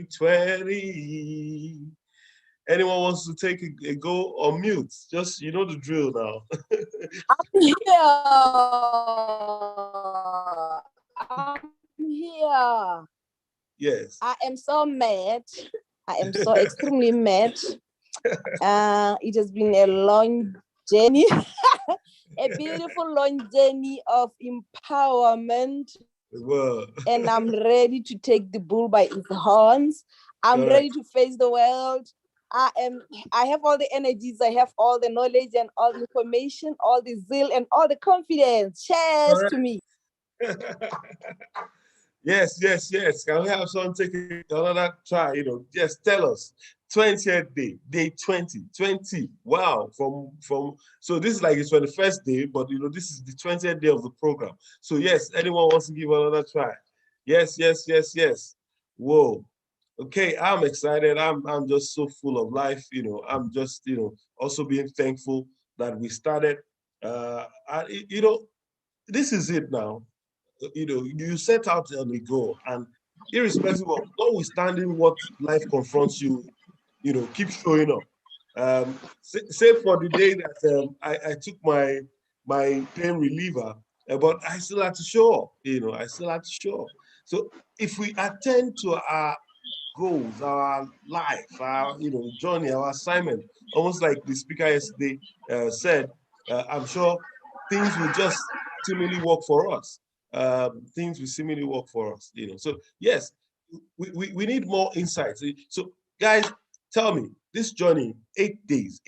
20. Anyone wants to take a go on mute? Just, you know the drill now. I'm here. Yes. I am so mad. I am so extremely mad. It has been a long journey, a beautiful long journey of empowerment. Well, And I'm ready to take the bull by its horns. I'm ready to face the world. I have all the energies, I have all the knowledge and all the information, all the zeal and all the confidence. Cheers to me. Yes. Can we have someone take another try? Just tell us. 20th day 20. Wow. So this is like it's for the first day, but this is the 20th day of the program. So yes, anyone wants to give another try? Yes. Whoa. Okay, I'm excited. I'm just so full of life. I'm just also being thankful that we started. This is it now. You set out on a goal, and irrespective of notwithstanding what life confronts you, keep showing up. Say for the day that I took my pain reliever, but I still had to show up. I still had to show up. So if we attend to our goals, our life, our journey, our assignment, almost like the speaker yesterday said, I'm sure things will just seemingly work for us. Things will seemingly work for us. So yes, we need more insights. So guys, tell me, this journey, 8 days,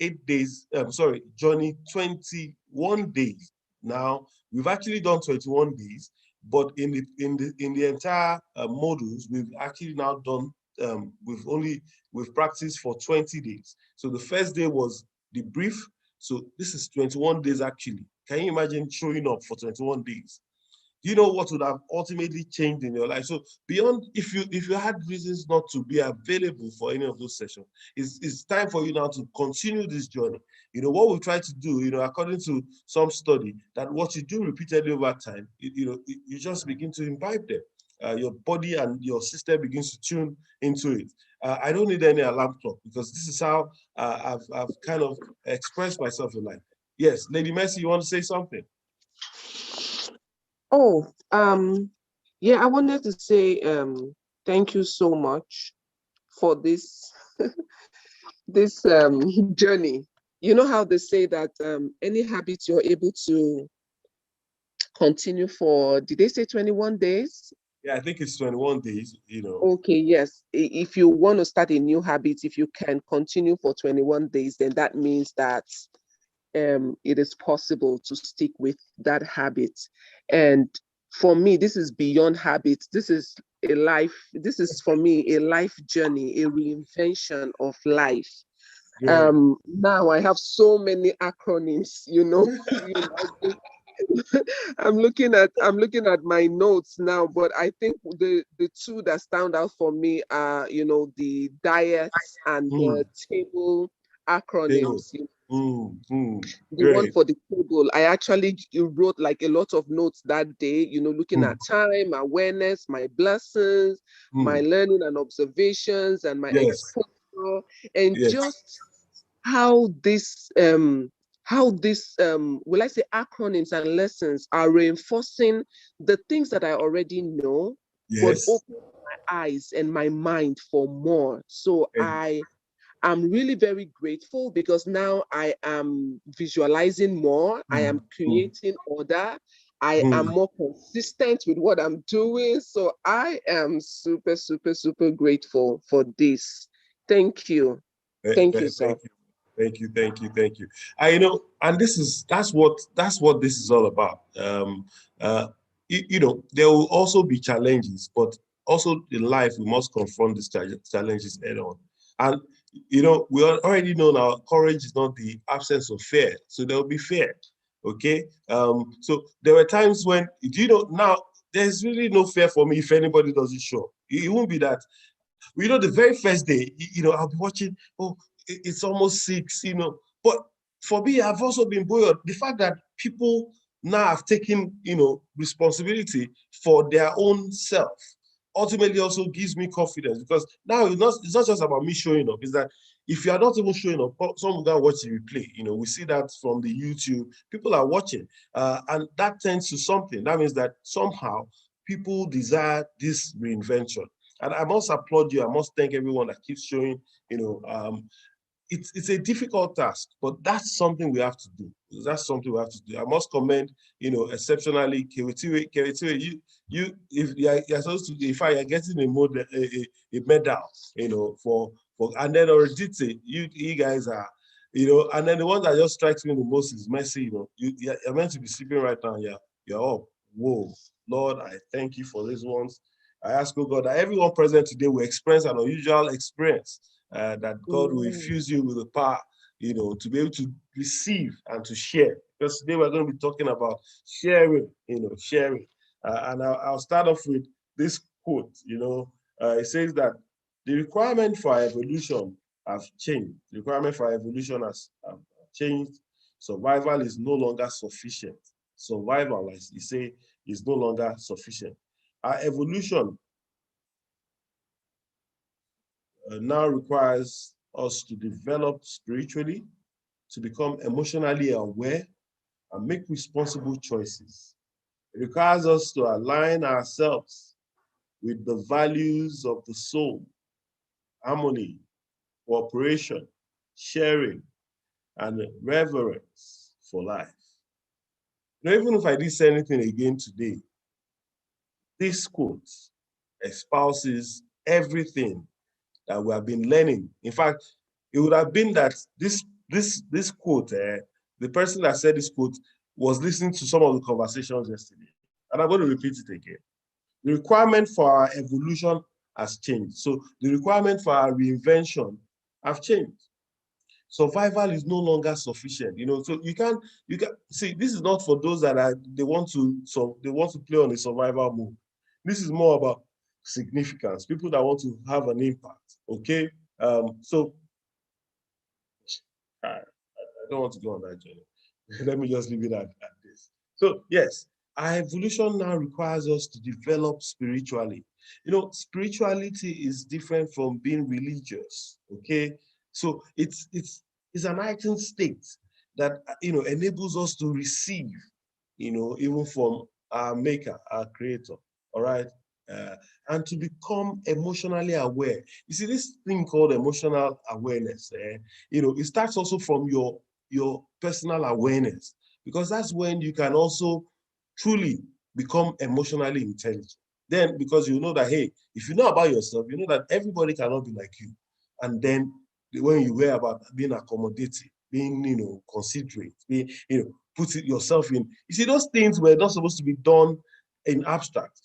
journey 21 days. Now we've actually done 21 days, but in the entire modules, we've actually now done we've practiced for 20 days. So the first day was the brief. So this is 21 days actually. Can you imagine showing up for 21 days? You know what would have ultimately changed in your life? So beyond, if you had reasons not to be available for any of those sessions, it's time for you now to continue this journey. What we try to do, according to some study, that what you do repeatedly over time, you just begin to imbibe them. Your body and your system begins to tune into it. I don't need any alarm clock because this is how I've kind of expressed myself in life. Yes, Lady Mercy, you want to say something? Oh, yeah, I wanted to say thank you so much for this this journey. You know how they say that any habit you're able to continue for, did they say 21 days? Yeah, I think it's 21 days, Okay, yes. If you want to start a new habit, if you can continue for 21 days, then that means that it is possible to stick with that habit. And for me, this is beyond habits. This is for me a life journey, a reinvention of life. Yeah. Now I have so many acronyms, I'm looking at my notes now, but I think the two that stand out for me are, the diets and the table acronyms. The one Great. for the table, I actually wrote like a lot of notes that day, looking at time, awareness, my blessings, my learning and observations, and my Yes. exposure, and Yes. just how this will I say acronyms and lessons are reinforcing the things that I already know, but Yes. open my eyes and my mind for more. So I'm really very grateful because now I am visualizing more. I am creating order. I am more consistent with what I'm doing. So I am super, super, super grateful for this. Thank you. Thank you, sir. Thank you. And that's what this is all about. There will also be challenges, but also in life we must confront these challenges head on. And we already know now courage is not the absence of fear, so there will be fear. Okay. So there were times when now there's really no fear for me if anybody doesn't show. It won't be that. The very first day, I'll be watching, oh, it's almost 6, But for me, I've also been buoyed. The fact that people now have taken, responsibility for their own self ultimately also gives me confidence, because now it's not just about me showing up. It's that if you are not even showing up, some will go watch the replay. We see that from the YouTube, people are watching, and that tends to something. That means that somehow people desire this reinvention. And I must applaud you. I must thank everyone that keeps showing, it's a difficult task, but that's something we have to do. That's something we have to do. I must commend, exceptionally, Kewetiwe, if you're supposed to, if you're getting a medal, and then Oredite, you guys are, and then the one that just strikes me the most is Messi. You're meant to be sleeping right now. You're up. Whoa, Lord, I thank you for these ones. I ask, oh God, that everyone present today will experience an unusual experience. That God will infuse you with the power, to be able to receive and to share. Because today we're going to be talking about sharing, sharing. And I'll start off with this quote. It says that the requirement for evolution have changed. The requirement for evolution has changed. Survival is no longer sufficient. Survival, as you say, is no longer sufficient. Our evolution now requires us to develop spiritually, to become emotionally aware, and make responsible choices. It requires us to align ourselves with the values of the soul: harmony, cooperation, sharing, and reverence for life. Even if I didn't say anything again today, this quote espouses everything that we have been learning. In fact, it would have been that this quote, the person that said this quote was listening to some of the conversations yesterday. And I'm going to repeat it again. The requirement for our evolution has changed. So the requirement for our reinvention have changed. Survival is no longer sufficient. So you can see, this is not for those that they want to play on a survival mode. This is more about significance, people that want to have an impact. Okay. So I don't want to go on that journey. Let me just leave it at this. So yes, our evolution now requires us to develop spiritually. Spirituality is different from being religious. Okay. So it's an heightened state that enables us to receive, even from our maker, our creator. All right. Uh, and to become emotionally aware. You see, this thing called emotional awareness, it starts also from your personal awareness, because that's when you can also truly become emotionally intelligent. Then, because you know that, hey, if you know about yourself, you know that everybody cannot be like you. And then when you hear about being accommodating, being, considerate, being, put yourself in, you see, those things were not supposed to be done in abstract.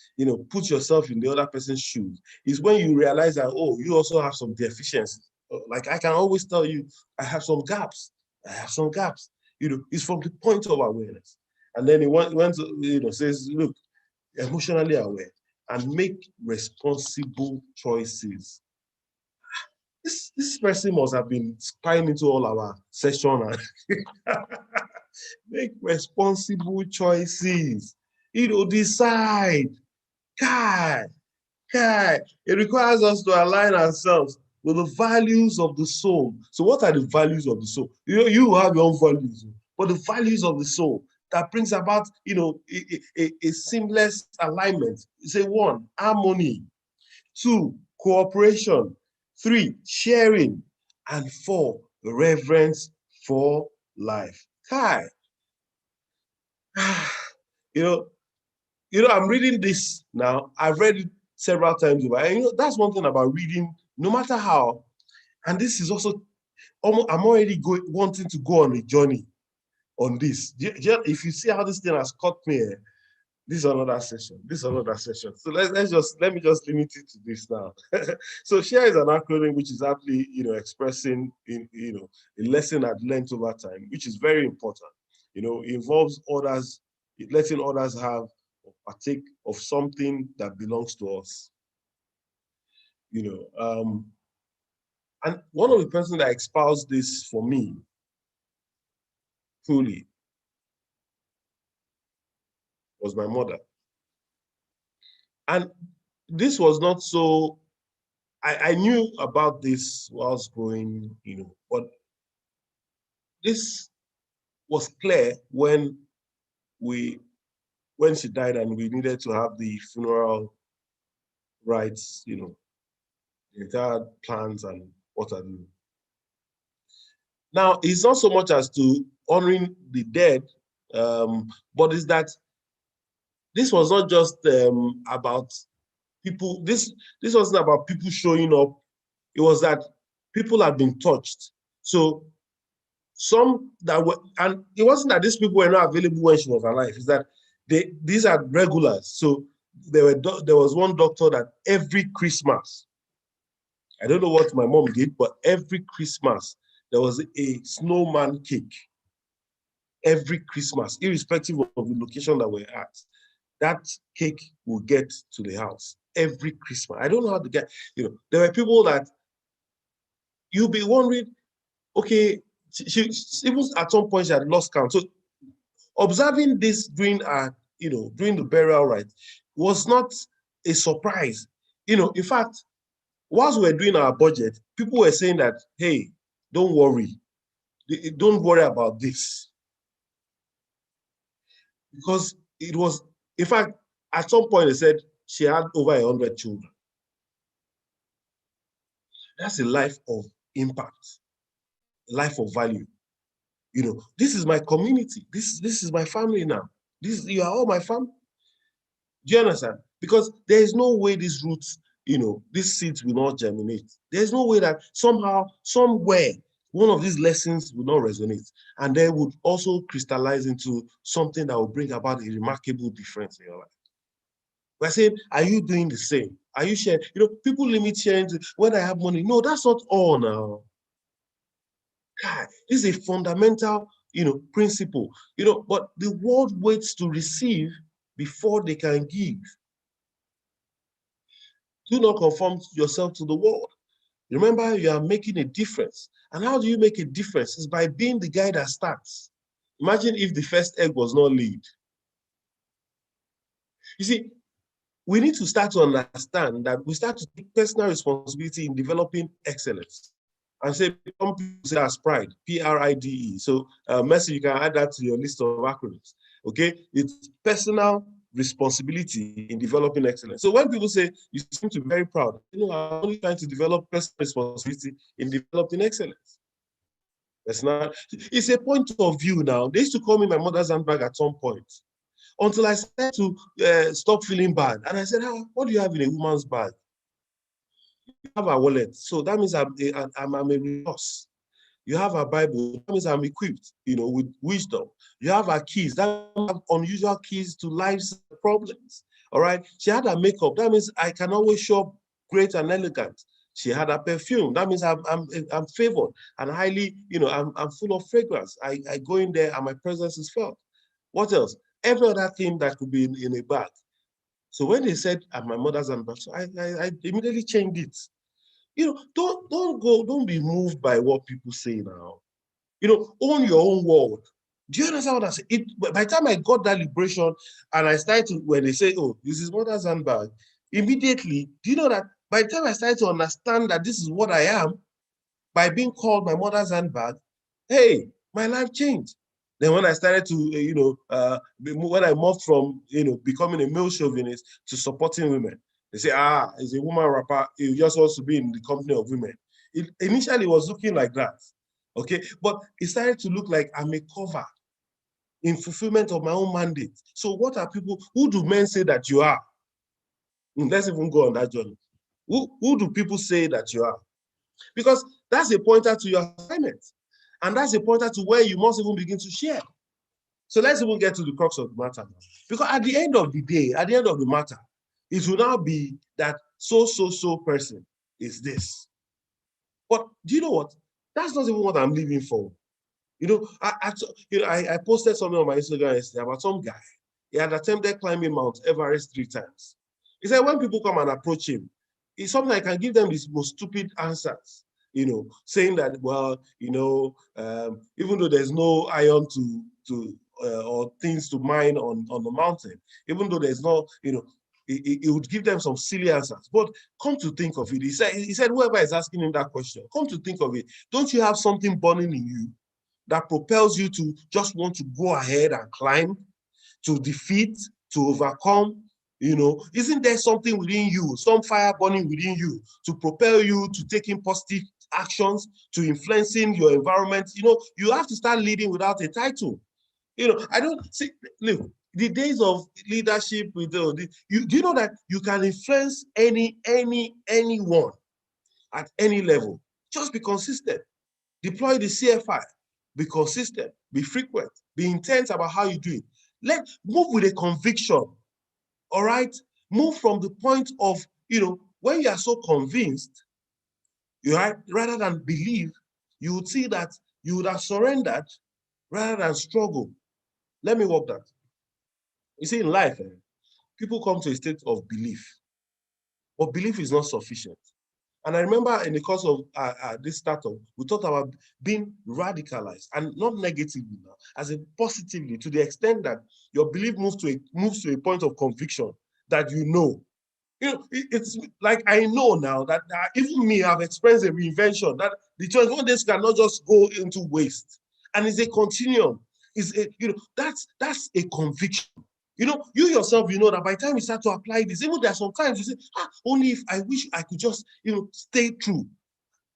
Put yourself in the other person's shoes. Is when you realize that, oh, you also have some deficiencies. Like I can always tell you, I have some gaps. It's from the point of awareness. And then he went to, says, look, emotionally aware and make responsible choices. This person must have been spying into all our session and make responsible choices. Decide. God. It requires us to align ourselves with the values of the soul. So what are the values of the soul? You have your own values, but the values of the soul that brings about, a seamless alignment. Say 1, harmony. 2, cooperation. 3, sharing. And 4, reverence for life. Kai. I'm reading this now. I've read it several times over. And that's one thing about reading, no matter how. And this is also, I'm already wanting to go on a journey on this. If you see how this thing has caught me, this is another session. So let me just limit it to this now. So share is an acronym which is aptly, expressing a lesson I've learned over time, which is very important. It involves others, letting others have or partake of something that belongs to us. And one of the persons that espoused this for me fully was my mother. And this was not so, I knew about this whilst growing, but this was clear when she died and we needed to have the funeral rites, the entire plans and what have you. Now, it's not so much as to honoring the dead, but it's that this was not just about people, this wasn't about people showing up. It was that people had been touched. So some that were, and it wasn't that these people were not available when she was alive, it's that these are regulars. So there was one doctor that every Christmas, I don't know what my mom did, but every Christmas there was a snowman cake. Every Christmas, irrespective of the location that we're at, that cake will get to the house every Christmas. I don't know how to get, there were people that you'll be wondering, okay, she even at some point she had lost count. So observing this during during the burial rite was not a surprise. In fact, whilst we were doing our budget, people were saying that, hey, don't worry about this. Because it was, in fact, at some point they said she had over 100 children. That's a life of impact, a life of value. This is my community. This is my family now. You are all my family. Do you understand? Because there is no way these roots, these seeds will not germinate. There's no way that somehow, somewhere, one of these lessons will not resonate. And they would also crystallize into something that will bring about a remarkable difference in your life. We're saying, are you doing the same? Are you sharing? People limit sharing to when I have money. No, that's not all now. God, this is a fundamental, principle. But the world waits to receive before they can give. Do not conform yourself to the world. Remember, you are making a difference. And how do you make a difference? It's by being the guy that starts. Imagine if the first egg was not laid. You see, we need to start to understand that we start to take personal responsibility in developing excellence. And say, some people say that's pride, Pride. So, Mercy, you can add that to your list of acronyms. Okay, it's personal responsibility in developing excellence. So when people say you seem to be very proud, I'm only trying to develop personal responsibility in developing excellence. It's a point of view now. They used to call me my mother's handbag at some point, until I started to stop feeling bad. And I said, what do you have in a woman's bag? You have a wallet. So that means I'm a resource. You have a Bible. That means I'm equipped, with wisdom. You have our keys. That means I have unusual keys to life's problems. All right. She had her makeup. That means I can always show up great and elegant. She had a perfume. That means I'm favored and highly, I'm full of fragrance. I go in there and my presence is felt. What else? Every other thing that could be in a bag. So when they said at my mother's handbag, so I immediately changed it. Don't be moved by what people say now. Own your own world. Do you understand what I say? By the time I got that liberation and I started to, when they say, oh, this is mother's handbag, immediately, do you know that by the time I started to understand that this is what I am, by being called my mother's handbag, hey, my life changed. Then when I started to, when I moved from, becoming a male chauvinist to supporting women, they say, as a woman rapper, he just wants to be in the company of women. It initially was looking like that, okay? But it started to look like I'm a cover in fulfillment of my own mandate. So what are people, who do men say that you are? Let's even go on that journey. Who do people say that you are? Because that's a pointer to your assignment. And that's a pointer to where you must even begin to share. So let's even get to the crux of the matter now. Because at the end of the day, at the end of the matter, it will now be that so person is this. But do you know what? That's not even what I'm living for. I posted something on my Instagram yesterday about some guy. He had attempted climbing Mount Everest 3 times. He said when people come and approach him, it's something I can give them these most stupid answers. Saying that, well, even though there's no iron or things to mine on the mountain, even though there's no, He would give them some silly answers. But come to think of it, he said, whoever is asking him that question, come to think of it, don't you have something burning in you that propels you to just want to go ahead and climb, to defeat, to overcome? Isn't there something within you, some fire burning within you to propel you to taking positive actions, to influencing your environment? You have to start leading without a title. I don't see, look, the days of leadership with do you know that you can influence anyone at any level? Just be consistent. Deploy the CFI. Be consistent. Be frequent. Be intense about how you do it. Move with a conviction. All right? Move from the point of, when you are so convinced, rather than believe, you would see that you would have surrendered rather than struggle. Let me walk that. You see, in life, people come to a state of belief, but belief is not sufficient. And I remember in the course of this startup, we talked about being radicalized, and not negatively now, as in positively, to the extent that your belief moves to a point of conviction that it's like I know now that even me, I've experienced a reinvention, that the 21 days cannot just go into waste. And it's a continuum. That's a conviction. You yourself, that by the time you start to apply this, even there are sometimes you say, only if I wish I could just, stay true.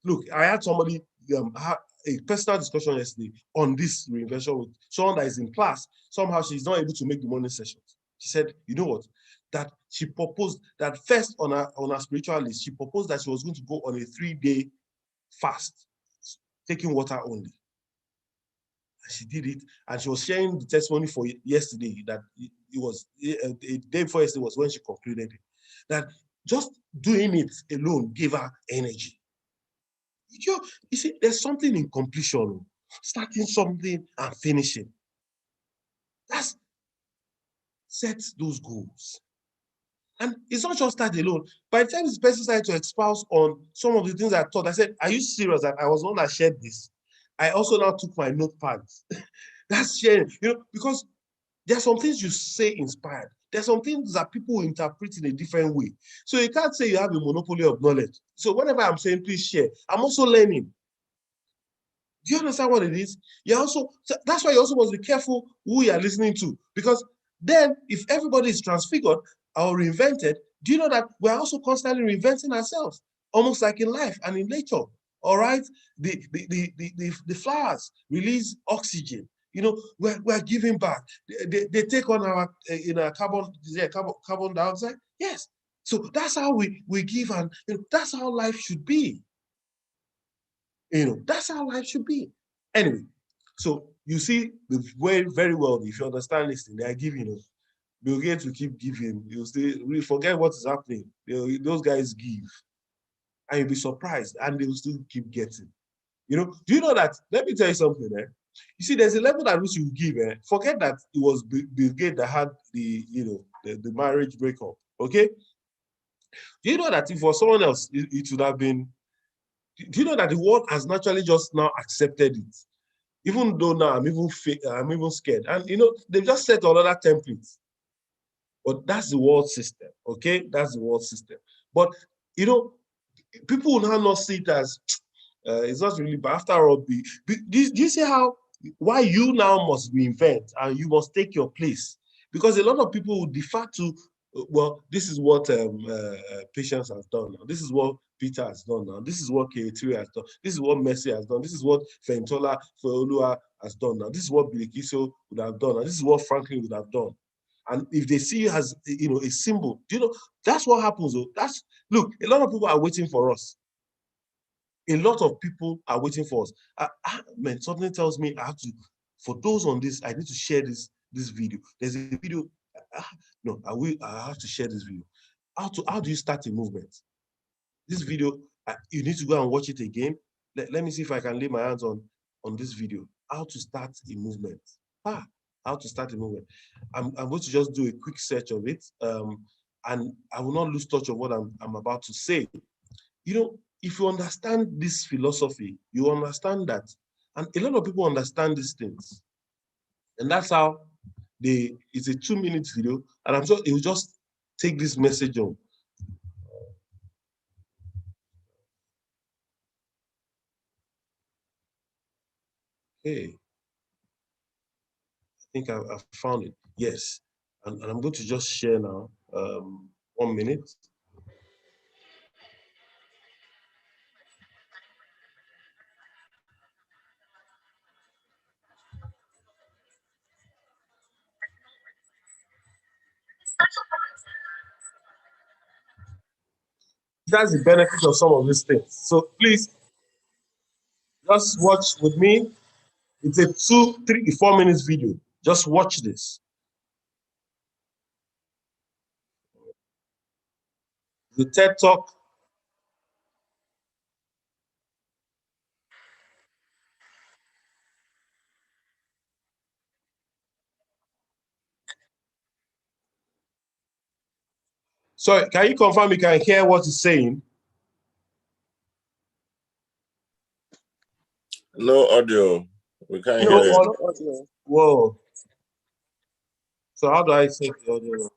Look, I had somebody had a personal discussion yesterday on this reinvention with someone that is in class. Somehow she's not able to make the morning sessions. She said, you know what? That she proposed that first on her spiritual list, she proposed that she was going to go on a 3-day fast, taking water only. She did it, and she was sharing the testimony for yesterday that it was a day before yesterday was when she concluded it. That just doing it alone gave her energy. You see, there's something in completion, starting something and finishing. That's sets those goals. And it's not just that alone. By the time this person started to espouse on some of the things I taught, I said, are you serious that I was the one that shared this? I also now took my notepads. That's sharing, because there are some things you say inspired. There are some things that people interpret in a different way. So you can't say you have a monopoly of knowledge. So whenever I'm saying, please share, I'm also learning. Do you understand what it is? That's why you also must be careful who you are listening to. Because then if everybody is transfigured or reinvented, do you know that we're also constantly reinventing ourselves? Almost like in life and in nature. All right? The flowers release oxygen. We're giving back. They take on our carbon dioxide. Yes. So that's how we give, and that's how life should be. That's how life should be. Anyway, so you see the way very well, if you understand this thing, they are giving, Bill Gates will keep giving. You'll still really forget what is happening. Those guys give. And you'll be surprised, and they will still keep getting. Do you know that? Let me tell you something, You see, there's a level at which you give, Forget that it was Bill Gates that had the marriage breakup, okay? Do you know that if for someone else, it would have been, do you know that the world has naturally just now accepted it? Even though now I'm even scared. And, they've just set another template. But that's the world system, okay? That's the world system. But, people will now not see it as, it's not really, but after all, do you see why you now must reinvent and you must take your place? Because a lot of people will defer to, well, this is what Patience has done now. This is what Peter has done now. This is what K3 has done. This is what Messi has done. This is what Fentola Feolua has done now. This is what Bilikiso would have done now. This is what Franklin would have done. And if they see you as a symbol, that's what happens. Look, a lot of people are waiting for us. A lot of people are waiting for us. Man, something tells me I have to, for those on this, I need to share this video. There's a video. No, I have to share this video. How do you start a movement? This video, you need to go and watch it again. Let me see if I can lay my hands on this video. How to start a movement. How to start a movement. I'm going to just do a quick search of it. And I will not lose touch of what I'm about to say. If you understand this philosophy, you understand that. And a lot of people understand these things. And that's how it's a 2-minute video. And I'm sure it will just take this message home. Okay. I think I've found it. Yes. And I'm going to just share now. 1 minute. That's the benefit of some of these things. So please just watch with me. It's a 2, 3, 4 minutes video. Just watch this. The TED Talk. Sorry, can you confirm you can hear what it's saying? No audio. We can't No hear it. No audio. Whoa. So how do I set the audio?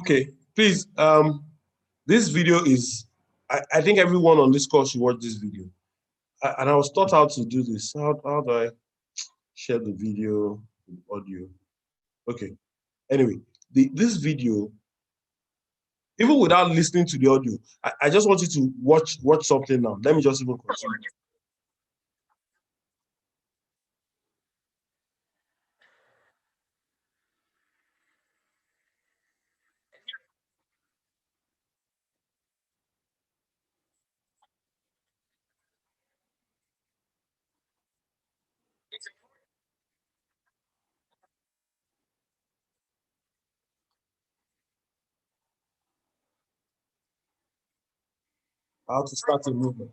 Okay, please. This video is. I think everyone on this call should watch this video. And I was taught how to do this. How do I share the video, audio? Okay. Anyway, this video, even without listening to the audio, I just want you to watch something now. Let me just even continue. How to start a movement.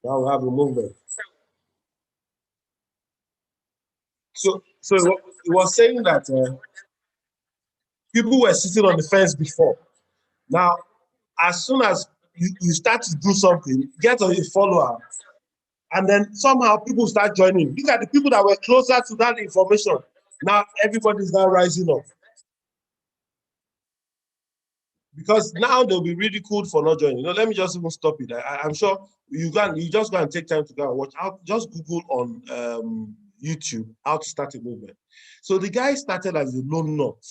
Now we have a movement. So it was saying that people were sitting on the fence before. Now, as soon as you start to do something, get a follower, and then somehow people start joining. These are the people that were closer to that information. Now everybody's now rising up. Because now they'll be ridiculed for not joining. Let me just even stop it. I'm sure you just go and take time to go and watch. Just Google on YouTube how to start a movement. So the guy started as a lone nut.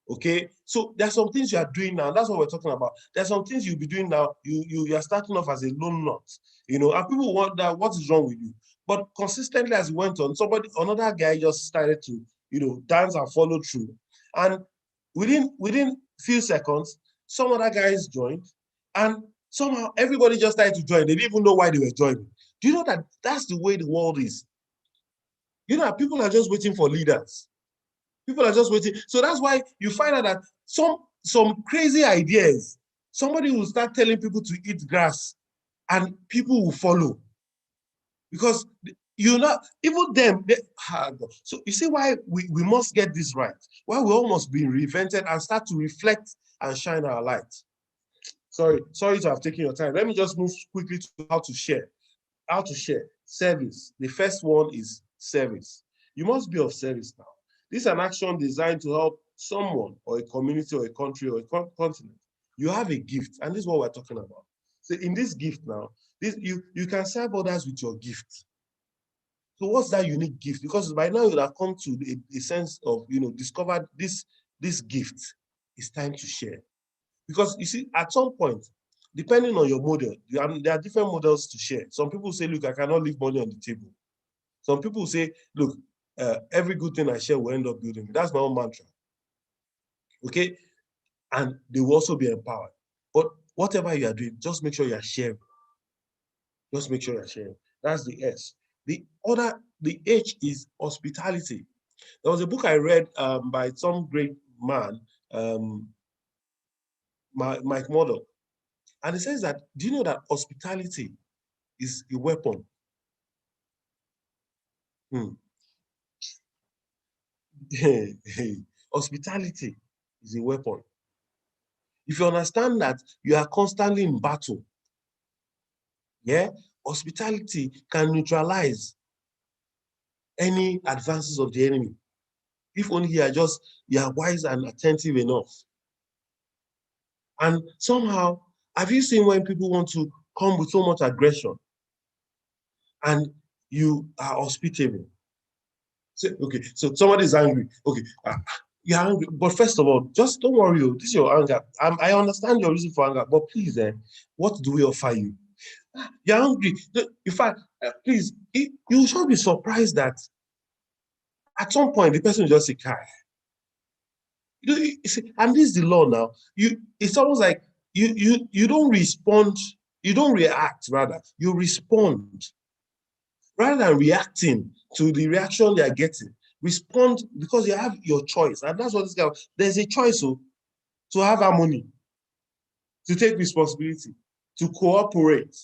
Okay, so there's some things you are doing now. That's what we're talking about. There's some things you'll be doing now. You are starting off as a lone nut, and people wonder what is wrong with you. But consistently as it went on, another guy just started to, dance and follow through. And within few seconds, some other guys joined, and somehow everybody just started to join. They didn't even know why they were joining. Do you know that that's the way the world is? People are just waiting for leaders. People are just waiting. So that's why you find out that some crazy ideas, somebody will start telling people to eat grass and people will follow. Because even them, so you see why we must get this right. Why we all must be reinvented and start to reflect and shine our light. Sorry to have taken your time. Let me just move quickly to how to share. How to share. Service. The first one is service. You must be of service now. This is an action designed to help someone or a community or a country or a continent. You have a gift, and this is what we're talking about. So in this gift now, you can serve others with your gift. So what's that unique gift? Because by now you have come to a sense of, discovered this gift. It's time to share. Because you see, at some point, depending on your model, there are different models to share. Some people say, look, I cannot leave money on the table. Some people say, look, every good thing I share will end up building. That's my own mantra. Okay? And they will also be empowered. But whatever you are doing, just make sure you are sharing. Just make sure you're sharing. That's the S. The H is hospitality. There was a book I read by some great man, Mike Murdoch, and he says that, do you know that hospitality is a weapon? Hospitality is a weapon. If you understand that you are constantly in battle, yeah, hospitality can neutralize any advances of the enemy. If only you are wise and attentive enough. And somehow, have you seen when people want to come with so much aggression and you are hospitable? So, okay, so somebody is angry. Okay, you're angry, but first of all, just don't worry. This is your anger. I understand your reason for anger, but please, what do we offer you? You're angry. In fact, please, you should be surprised that at some point the person will just say, "Kai." You see, and this is the law now. It's almost like you don't respond, you don't react, rather, you respond. Rather than reacting to the reaction they are getting, respond because you have your choice. And that's what this guy, there's a choice to have harmony, to take responsibility, to cooperate.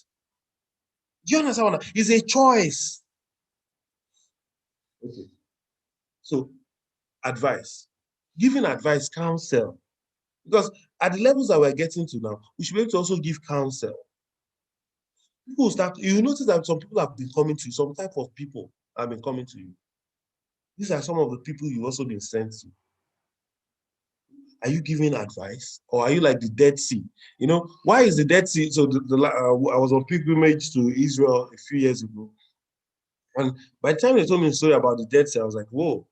Do you understand what it's a choice? Okay. So, advice. Giving advice, counsel. Because at the levels that we're getting to now, we should be able to also give counsel. People start, you notice that some people have been coming to you, some type of people have been coming to you. These are some of the people you've also been sent to. Are you giving advice, or are you like the Dead Sea? You know, why is the Dead Sea? So I was on pilgrimage to Israel a few years ago, and by the time they told me a story about the Dead Sea, I was like, whoa,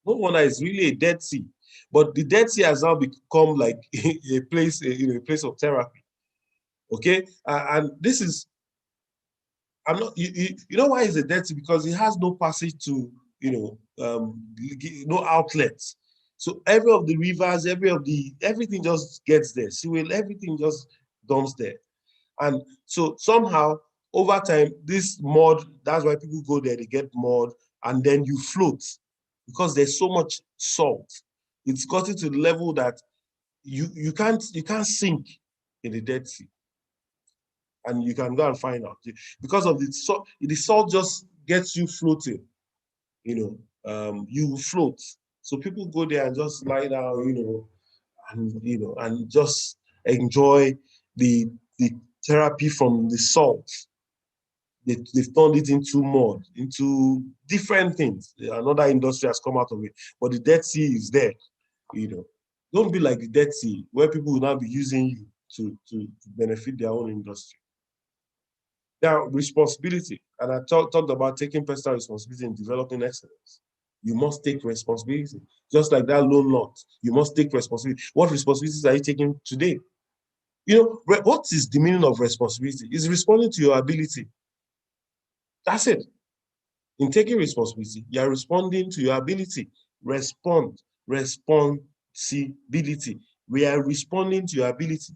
no wonder it's really a Dead Sea. But the Dead Sea has now become like a place, a place of therapy. Okay, and this is, I'm not. You know why it's a Dead Sea? Because it has no passage to, no outlets. So every of the rivers, everything just gets there. Sewell, everything just dumps there. And so somehow, over time, this mud, that's why people go there, they get mud, and then you float because there's so much salt. It's gotten to the level that you can't sink in the Dead Sea. And you can go and find out. Because of the salt just gets you floating, you float. So people go there and just lie down, and just enjoy the therapy from the salt. They've turned it into mud, into different things. Another industry has come out of it. But the Dead Sea is there, Don't be like the Dead Sea, where people will now be using you to benefit their own industry. Now, responsibility. And I talked about taking personal responsibility in developing excellence. You must take responsibility. Just like that loan lot, you must take responsibility. What responsibilities are you taking today? What is the meaning of responsibility? It's responding to your ability. That's it. In taking responsibility, you are responding to your ability. Responsibility. We are responding to your ability.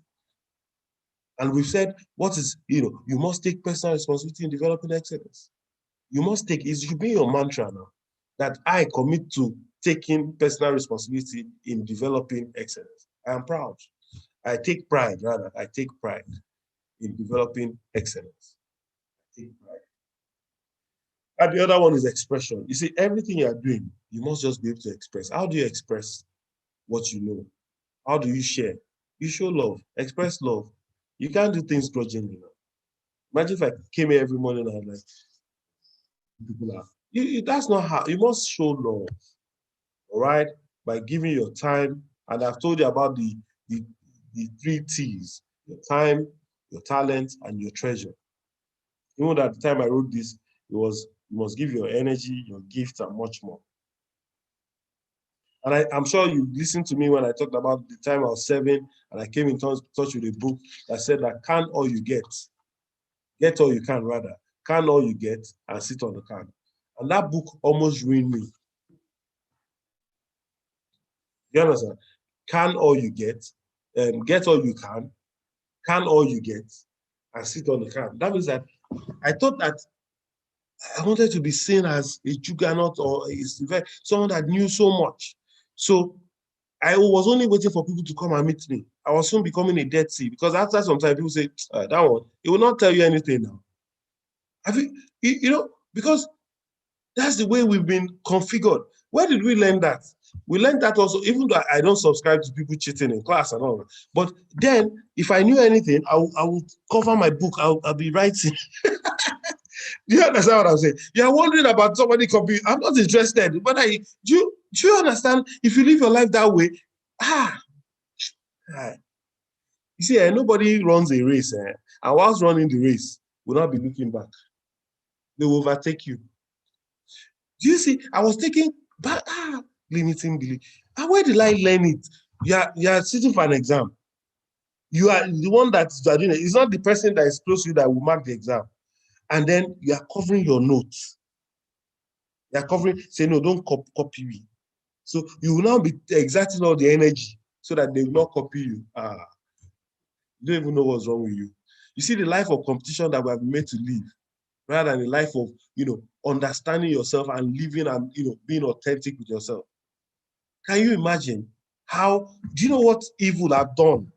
And we've said, you must take personal responsibility in developing excellence. You must take, it should be your mantra now, that I commit to taking personal responsibility in developing excellence. I am proud. I take pride in developing excellence. I take pride. And the other one is expression. You see, everything you are doing, you must just be able to express. How do you express what you know? How do you share? You show love, express love. You can't do things grudgingly now. Imagine if I came here every morning and like, people are, that's not how, you must show love, all right? By giving your time. And I've told you about the 3 T's, your time, your talent, and your treasure. Even at the time I wrote this, it was, you must give your energy, your gifts, and much more. And I'm sure you listened to me when I talked about the time I was 7 and I came in touch with a book that said that can all you get all you can, rather. Can all you get and sit on the can. And that book almost ruined me. You understand? Can all you get all you can all you get, and sit on the can. That means that I thought that I wanted to be seen as a juggernaut or someone that knew so much. So I was only waiting for people to come and meet me. I was soon becoming a dead sea because after some time, people say, that one, it will not tell you anything now. I think, because that's the way we've been configured. Where did we learn that? We learned that also, even though I don't subscribe to people cheating in class and all that. But then, if I knew anything, I would cover my book. I'll be writing. Do you understand what I'm saying? You're wondering about somebody copy. I'm not interested. But do you understand? If you live your life that way, you see, nobody runs a race, and whilst running the race, will not be looking back. They will overtake you. Do you see? I was taking back limiting belief. And where did I learn it? You are sitting for an exam. You are the one that's doing it. It's not the person that is close to you that will mark the exam. And then you are covering your notes. You are covering, say, no, don't copy me. So you will now be exerting all the energy so that they will not copy you. You don't even know what's wrong with you. You see the life of competition that we have been made to live, rather than a life of, understanding yourself and living and, being authentic with yourself. Can you imagine do you know what evil have done?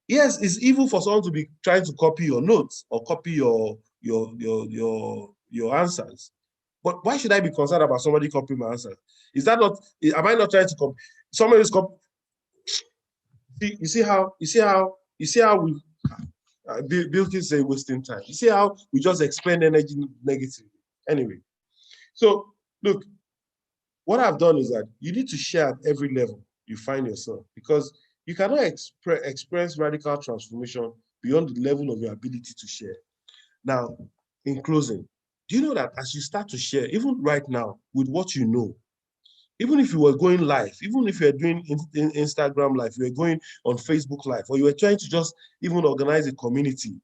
Yes, it's evil for someone to be trying to copy your notes or copy your answers. But why should I be concerned about somebody copying my answers? Am I not trying to copy? Somebody is copying. You see how we Bill can say wasting time. You see how we just expend energy negatively. Anyway, so look, what I've done is that you need to share at every level you find yourself, because you cannot express radical transformation beyond the level of your ability to share. Now, in closing, do you know that as you start to share, even right now, with what you know, even if you were going live, even if you're doing Instagram live, you were going on Facebook live, or you were trying to just even organize a community,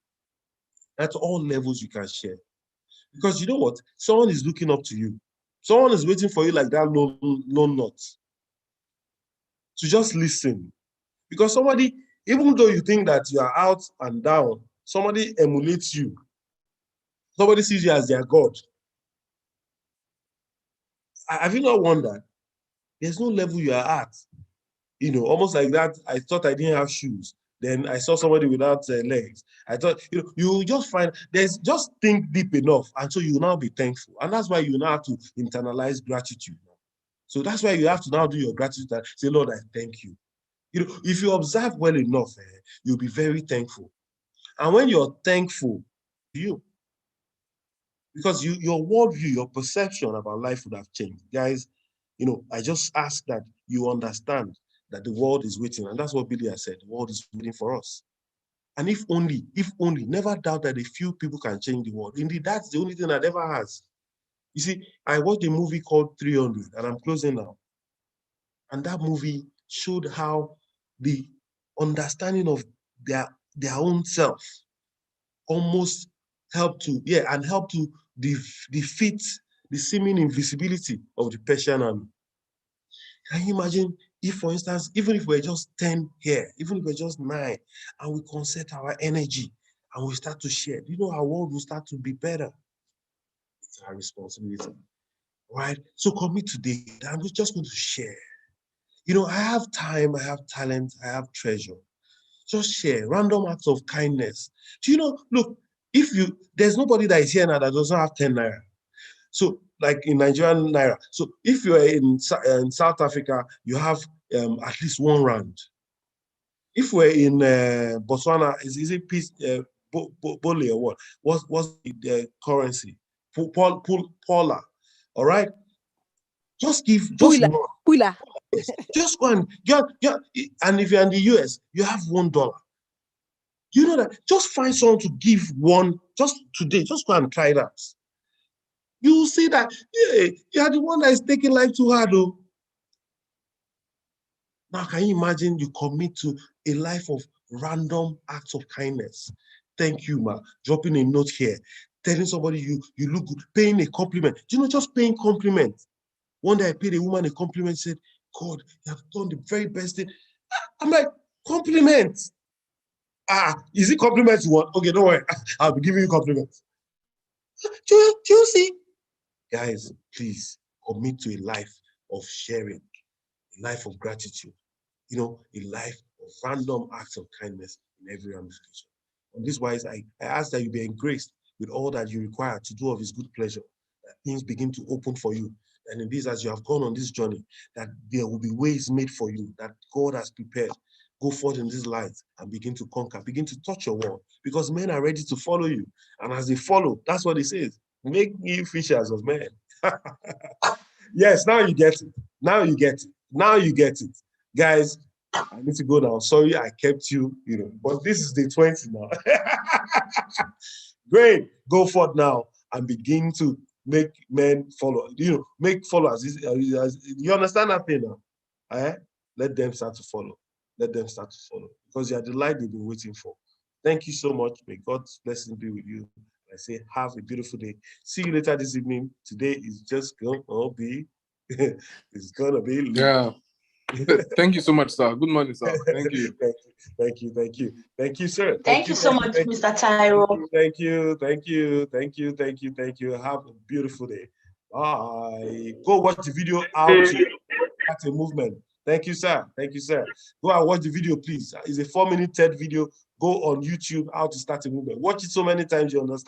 at all levels you can share. Because you know what? Someone is looking up to you. Someone is waiting for you like that lone nut to just listen. Because somebody, even though you think that you are out and down, somebody emulates you. Somebody sees you as their God. Have you not wondered? There's no level you are at. Almost like that. I thought I didn't have shoes. Then I saw somebody without legs. I thought, you just just think deep enough. And so you will now be thankful. And that's why you now have to internalize gratitude. So that's why you have to now do your gratitude and say, Lord, I thank you. If you observe well enough, you'll be very thankful. And when you're thankful, because your worldview, your perception about life would have changed. Guys, I just ask that you understand that the world is waiting. And that's what Billy has said. The world is waiting for us. And if only, never doubt that a few people can change the world. Indeed, that's the only thing that ever has. You see, I watched a movie called 300, and I'm closing now. And that movie showed how the understanding of their own self almost helped to defeat the seeming invisibility of the Persian army. Can you imagine if, for instance, even if we're just 10 here, even if we're just 9, and we concert our energy and we start to share, our world will start to be better. It's our responsibility, right? So commit today. I'm just going to share. I have time, I have talent, I have treasure. Just share random acts of kindness. Look, there's nobody that is here now that doesn't have 10 naira. So, like in Nigerian naira. So, if you're in South Africa, you have at least £1. If we're in Botswana, is it peace Bole or what? What's the currency? Paula. All right. Just give just one. Pula. Just go and and if you're in the US, you have $1. You know that? Just find someone to give one just today. Just go and try that. You will see that you're the one that is taking life too hard, though. Now, can you imagine you commit to a life of random acts of kindness? Thank you, ma. Dropping a note here, telling somebody you look good, paying a compliment. Just paying compliment. One day I paid a woman a compliment, said, God, you have done the very best thing. I'm like, compliment. Is it compliments you want? Okay, don't worry. I'll be giving you compliments. Do you see? Guys, please commit to a life of sharing, a life of gratitude, a life of random acts of kindness in every ramification. On this wise, I ask that you be engraced with all that you require to do of his good pleasure, that things begin to open for you. And in this, as you have gone on this journey, that there will be ways made for you, that God has prepared. Go forth in this light and begin to conquer, begin to touch your world, because men are ready to follow you. And as they follow, that's what it says. Make me fishers of men. Yes, now you get it. Now you get it. Now you get it. Guys, I need to go now. Sorry I kept you, but this is the 20 now. Great. Go forth now and begin to make men follow. Make followers. You understand that thing now? Let them start to follow. Let them start to follow. Because you are the light they've been waiting for. Thank you so much. May God's blessing be with you. I say, have a beautiful day. See you later this evening. Today is just going to be, it's going to be lit. Yeah. Thank you so much, sir. Good morning, sir. Thank you. Thank you, sir. Thank you so much, Mr. Tyro. Thank you. Have a beautiful day. Bye. Go watch the video how to start a movement. Thank you, sir. Go and watch the video, please. It's a 4-minute TED video. Go on YouTube, how to start a movement. Watch it so many times you understand.